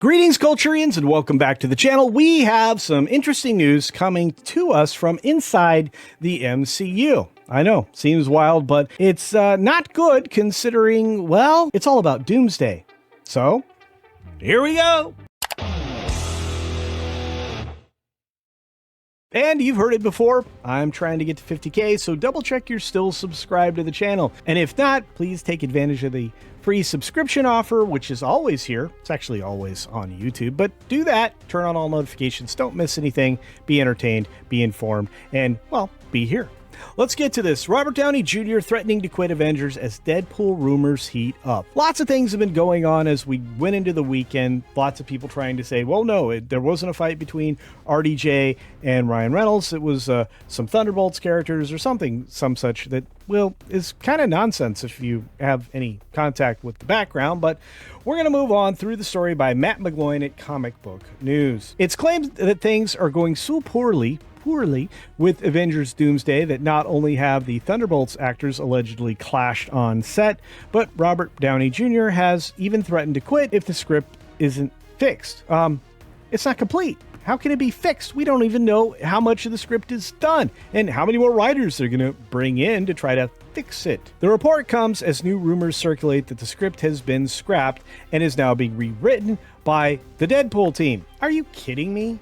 Greetings, Culturians, and welcome back to the channel. We have some interesting news coming to us from inside the MCU. I know, seems wild, but it's not good considering, well, it's all about Doomsday. So, here we go. And you've heard it before, I'm trying to get to 50K, so double check you're still subscribed to the channel. And if not, please take advantage of the free subscription offer, which is always here. It's actually always on YouTube, but do that, turn on all notifications, don't miss anything, be entertained, be informed, and, well, be here. Let's get to this. Robert Downey Jr. threatening to quit Avengers as Deadpool rumors heat up. Lots of things have been going on as we went into the weekend. Lots of people trying to say, well, no, there wasn't a fight between RDJ and Ryan Reynolds. It was some Thunderbolts characters or something, some such that, well, is kind of nonsense if you have any contact with the background. But we're going to move on through the story by Matt McGloin at Comic Book News. It's claimed that things are going so poorly with Avengers Doomsday that not only have the Thunderbolts actors allegedly clashed on set, but Robert Downey Jr. has even threatened to quit if the script isn't fixed. It's not complete. How can it be fixed? We don't even know how much of the script is done and how many more writers they're going to bring in to try to fix it. The report comes as new rumors circulate that the script has been scrapped and is now being rewritten by the Deadpool team. Are you kidding me?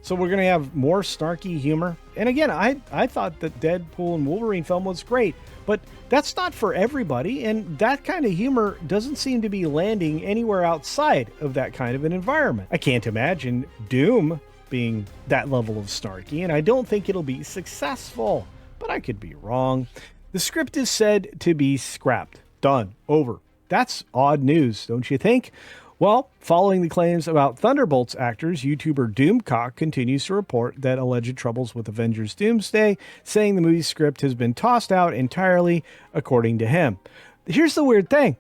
So we're going to have more snarky humor. And again, I thought that Deadpool and Wolverine film was great, but that's not for everybody. And that kind of humor doesn't seem to be landing anywhere outside of that kind of an environment. I can't imagine Doom being that level of snarky, and I don't think it'll be successful, but I could be wrong. The script is said to be scrapped. Done. Over. That's odd news, don't you think? Well, following the claims about Thunderbolts actors, YouTuber Doomcock continues to report that alleged troubles with Avengers Doomsday, saying the movie's script has been tossed out entirely, according to him. Here's the weird thing.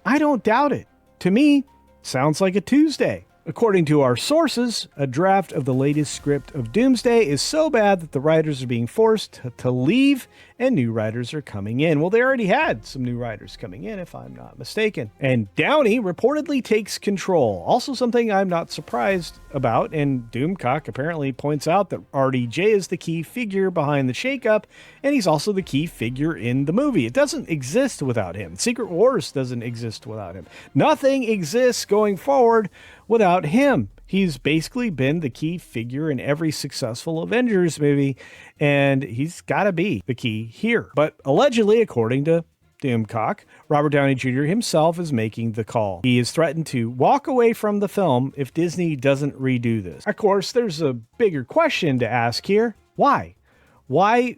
I don't doubt it. To me, sounds like a Tuesday. According to our sources, a draft of the latest script of Doomsday is so bad that the writers are being forced to leave and new writers are coming in. Well, they already had some new writers coming in, if I'm not mistaken. And Downey reportedly takes control. Also something I'm not surprised about, and Doomcock apparently points out that RDJ is the key figure behind the shakeup, and he's also the key figure in the movie. It doesn't exist without him. Secret Wars doesn't exist without him. Nothing exists going forward without him. He's basically been the key figure in every successful Avengers movie, and he's got to be the key here. But allegedly, according to Doomcock, Robert Downey Jr. himself is making the call. He has threatened to walk away from the film if Disney doesn't redo this. Of course, there's a bigger question to ask here. Why? Why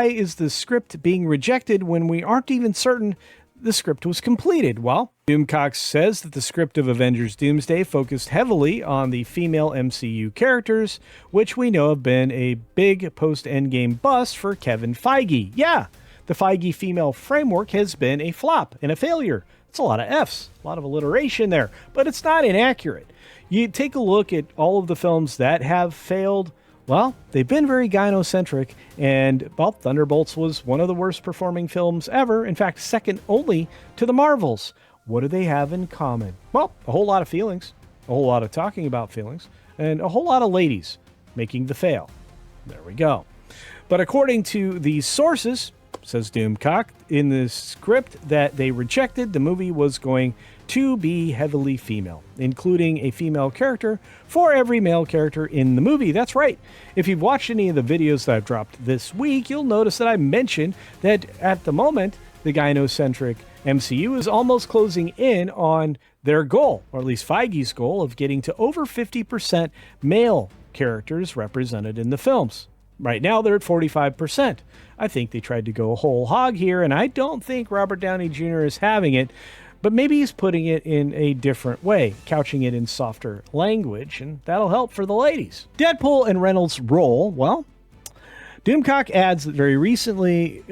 is the script being rejected when we aren't even certain the script was completed? Well, Doomcock says that the script of Avengers Doomsday focused heavily on the female MCU characters, which we know have been a big post-Endgame bust for Kevin Feige. Yeah, the Feige female framework has been a flop and a failure. It's a lot of F's, a lot of alliteration there, but it's not inaccurate. You take a look at all of the films that have failed. Well, they've been very gynocentric, and, well, Thunderbolts was one of the worst performing films ever. In fact, second only to the Marvels. What do they have in common? Well, a whole lot of feelings, a whole lot of talking about feelings, and a whole lot of ladies making the fail. There we go. But according to these sources, says Doomcock, in the script that they rejected, the movie was going to be heavily female, including a female character for every male character in the movie. That's right. If you've watched any of the videos that I've dropped this week, you'll notice that I mentioned that at the moment, the gynocentric MCU is almost closing in on their goal, or at least Feige's goal, of getting to over 50% male characters represented in the films. Right now, they're at 45%. I think they tried to go whole hog here, and I don't think Robert Downey Jr. is having it, but maybe he's putting it in a different way, couching it in softer language, and that'll help for the ladies. Deadpool and Reynolds' role, well, Doomcock adds that very recently,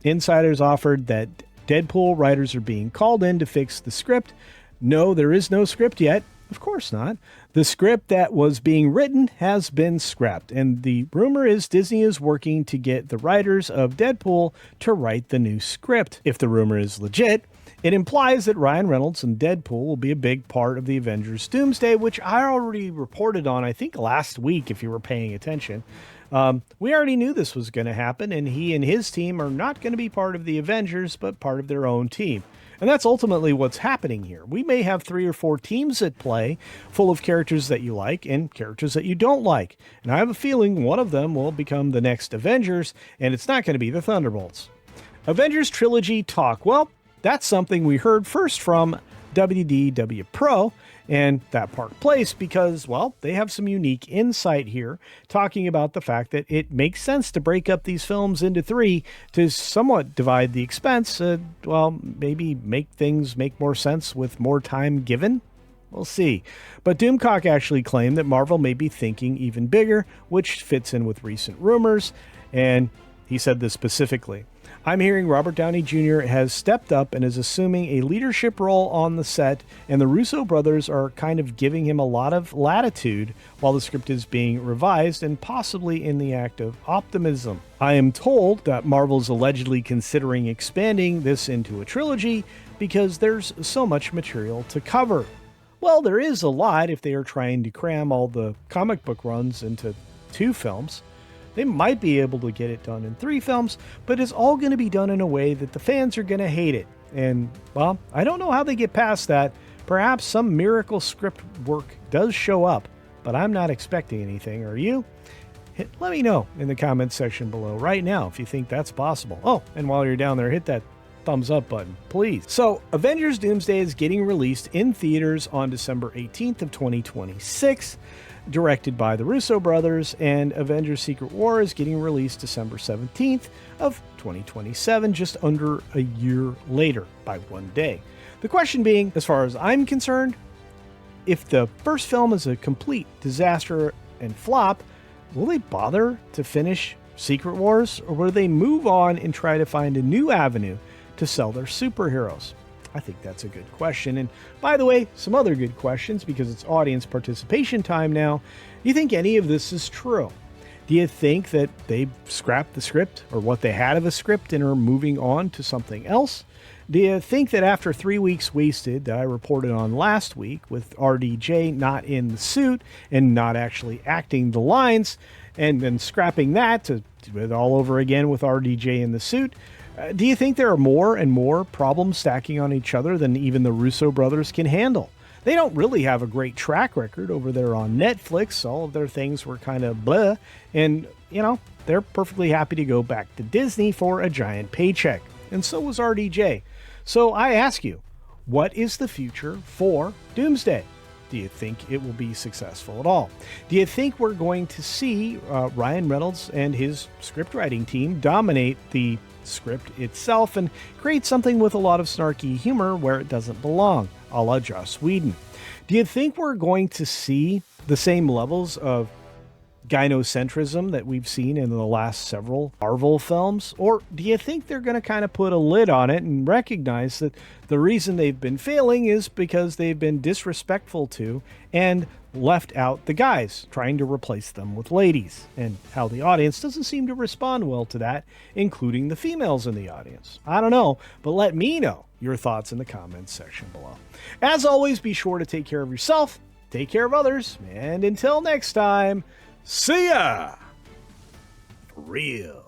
insiders offered that Deadpool writers are being called in to fix the script. No, there is no script yet. Of course not. The script that was being written has been scrapped, and the rumor is Disney is working to get the writers of Deadpool to write the new script. If the rumor is legit, It implies that Ryan Reynolds and Deadpool will be a big part of the Avengers Doomsday, which I already reported on, I think, last week, if you were paying attention. We already knew this was going to happen, and he and his team are not going to be part of the Avengers, but part of their own team. And that's ultimately what's happening here. We may have 3 or 4 teams at play, full of characters that you like and characters that you don't like. And I have a feeling one of them will become the next Avengers, and it's not going to be the Thunderbolts. Avengers Trilogy talk. Well, that's something we heard first from WDW Pro and That Park Place because, well, they have some unique insight here talking about the fact that it makes sense to break up these films into 3 to somewhat divide the expense. Well, maybe make things make more sense with more time given. We'll see. But Doomcock actually claimed that Marvel may be thinking even bigger, which fits in with recent rumors. And he said this specifically. I'm hearing Robert Downey Jr. has stepped up and is assuming a leadership role on the set, and the Russo brothers are kind of giving him a lot of latitude while the script is being revised and possibly in the act of optimism. I am told that Marvel's allegedly considering expanding this into a trilogy because there's so much material to cover. Well, there is a lot if they are trying to cram all the comic book runs into 2 films. They might be able to get it done in 3 films, but it's all going to be done in a way that the fans are going to hate it. And, well, I don't know how they get past that. Perhaps some miracle script work does show up, but I'm not expecting anything. Are you? Let me know in the comments section below right now if you think that's possible. Oh, and while you're down there, hit that thumbs up button, please. So, Avengers Doomsday is getting released in theaters on December 18th of 2026. Directed by the Russo brothers, and Avengers Secret War is getting released December 17th of 2027, just under a year later by 1 day. The question being, as far as I'm concerned, if the first film is a complete disaster and flop, will they bother to finish Secret Wars, or will they move on and try to find a new avenue to sell their superheroes? I think that's a good question. And by the way, some other good questions because it's audience participation time now. Do you think any of this is true? Do you think that they scrapped the script or what they had of a script and are moving on to something else? Do you think that after 3 weeks wasted that I reported on last week with RDJ not in the suit and not actually acting the lines and then scrapping that to do it all over again with RDJ in the suit, do you think there are more and more problems stacking on each other than even the Russo brothers can handle? They don't really have a great track record over there on Netflix. All of their things were kind of bleh. And, you know, they're perfectly happy to go back to Disney for a giant paycheck. And so was RDJ. So I ask you, what is the future for Doomsday? Do you think it will be successful at all? Do you think we're going to see Ryan Reynolds and his scriptwriting team dominate the script itself and create something with a lot of snarky humor where it doesn't belong, a la Joss Whedon? Do you think we're going to see the same levels of gynocentrism that we've seen in the last several Marvel films? Or do you think they're going to kind of put a lid on it and recognize that the reason they've been failing is because they've been disrespectful to and left out the guys, trying to replace them with ladies, and how the audience doesn't seem to respond well to that, including the females in the audience? I don't know, but let me know your thoughts in the comments section below. As always, be sure to take care of yourself, take care of others, and until next time, see ya! For real.